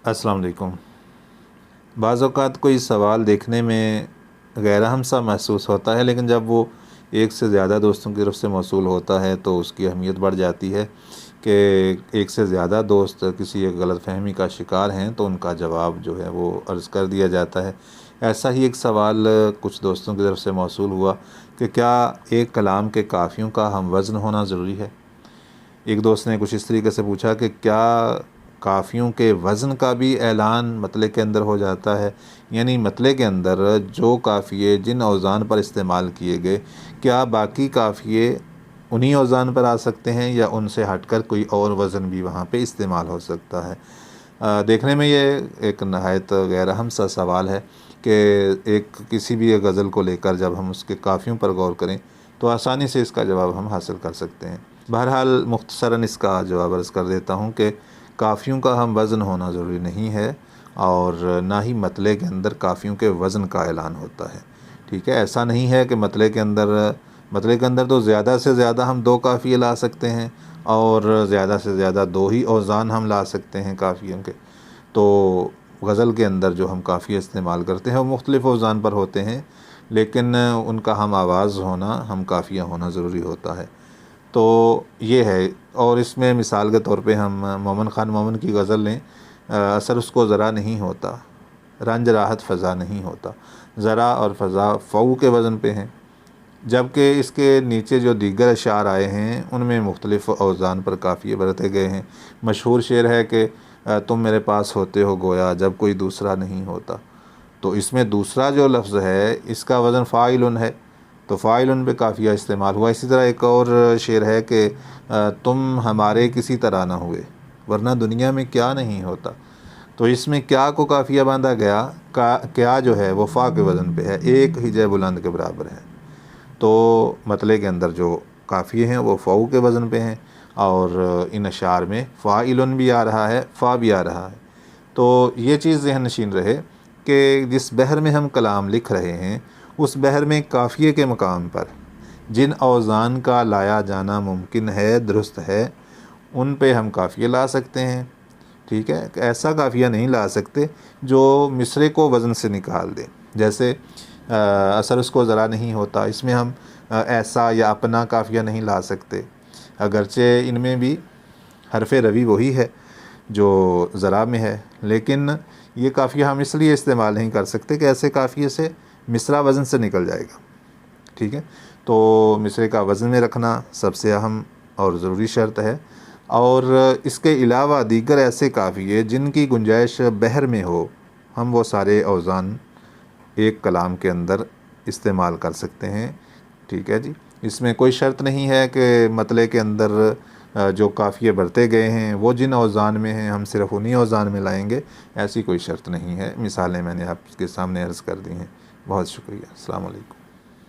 अस्सलाम वालेकुम। बाज़ औक़ात कोई सवाल देखने में गैरहम सा महसूस होता है, लेकिन जब वो एक से ज़्यादा दोस्तों की तरफ से मौसूल होता है तो उसकी अहमियत बढ़ जाती है कि एक से ज़्यादा दोस्त किसी एक गलतफ़हमी का शिकार हैं तो उनका जवाब जो है वो अर्ज़ कर दिया जाता है। ऐसा ही एक सवाल कुछ दोस्तों की तरफ से मौसूल हुआ कि क्या एक कलाम के काफ़ियों का हम वज़न होना ज़रूरी है। एक दोस्त ने कुछ इस तरीके से पूछा कि क्या काफ़ियों के वज़न का भी ऐलान मतले के अंदर हो जाता है, यानी मतले के अंदर जो काफ़िए जिन औज़ान पर इस्तेमाल किए गए, क्या बाकी काफ़िए उन्हीं औज़ान पर आ सकते हैं या उनसे हटकर कोई और वज़न भी वहाँ पे इस्तेमाल हो सकता है। देखने में ये एक नहायत गैरहम सा सवाल है कि एक किसी भी गज़ल को लेकर जब हम उसके काफ़ियों पर गौर करें तो आसानी से इसका जवाब हम हासिल कर सकते हैं। बहरहाल मुख्तसरन इसका जवाब अर्ज़ कर देता हूँ कि काफ़ियों का हम वज़न होना ज़रूरी नहीं है और ना ही मतले के अंदर काफ़ियों के वज़न का ऐलान होता है। ठीक है, ऐसा नहीं है कि मतले के अंदर तो ज़्यादा से ज़्यादा हम 2 काफ़िए ला सकते हैं और ज़्यादा से ज़्यादा 2 ही औज़ान हम ला सकते हैं काफ़ियों के। तो गज़ल के अंदर जो हम काफ़िए इस्तेमाल करते हैं वो मुख्तलिफ़ औज़ान पर होते हैं, लेकिन उनका हम आवाज़ होना, हम काफ़िया होना ज़रूरी होता है। तो ये है। और इसमें मिसाल के तौर पे हम मोमिन ख़ान मोमिन की गज़ल लें, असर उसको ज़रा नहीं होता, रंज राहत फ़ज़ा नहीं होता। ज़रा और फ़ज़ा फ़ऊ के वज़न पे हैं, जबकि इसके नीचे जो दीगर अशार आए हैं उनमें मुख्तलिफ़ औज़ान पर काफ़िए बरते गए हैं। मशहूर शेर है कि तुम मेरे पास होते हो गोया जब कोई दूसरा नहीं होता। तो इसमें दूसरा जो लफ्ज़ है इसका वज़न फ़ाइलुन है, तो फ़ाइलुन पे काफ़िया इस्तेमाल हुआ। इसी तरह एक और शेर है कि तुम हमारे किसी तरह ना हुए वरना दुनिया में क्या नहीं होता। तो इसमें क्या को काफ़िया बांधा गया, का क्या जो है वो फ़ा के वज़न पे है, एक हिजे बुलंद के बराबर है। तो मतले के अंदर जो काफ़िए हैं वो फ़ऊ के वज़न पे हैं और इन अशार में फ़ाइलुन भी आ रहा है, फ़ा भी आ रहा है। तो ये चीज़ ज़हन नशीन रहे कि जिस बहर में हम कलाम लिख रहे हैं उस बहर में काफ़िए के मकाम पर जिन औज़ान का लाया जाना मुमकिन है, दुरुस्त है, उन पे हम काफ़िए ला सकते हैं। ठीक है, ऐसा काफ़िया नहीं ला सकते जो मिसरे को वज़न से निकाल दे। जैसे असर उसको ज़रा नहीं होता, इसमें हम ऐसा या अपना काफ़िया नहीं ला सकते, अगरचे इनमें भी हरफ़े रवी वही है जो ज़रा में है, लेकिन ये काफ़िया हम इसलिए इस्तेमाल नहीं कर सकते कि ऐसे काफ़िए से मिसरा वज़न से निकल जाएगा। ठीक है, तो मिसरे का वज़न में रखना सबसे अहम और ज़रूरी शर्त है। और इसके अलावा दीगर ऐसे काफ़िए जिनकी गुंजाइश बहर में हो, हम वो सारे औज़ान एक कलाम के अंदर इस्तेमाल कर सकते हैं। ठीक है जी, इसमें कोई शर्त नहीं है कि मतले के अंदर जो काफ़िए बरते गए हैं वो जिन औज़ान में हैं हम सिर्फ़ उन्हीं औज़ान में लाएंगे, ऐसी कोई शर्त नहीं है। मिसालें मैंने आपके सामने अर्ज़ कर दी हैं। बहुत शुक्रिया। अस्सलाम वालेकुम।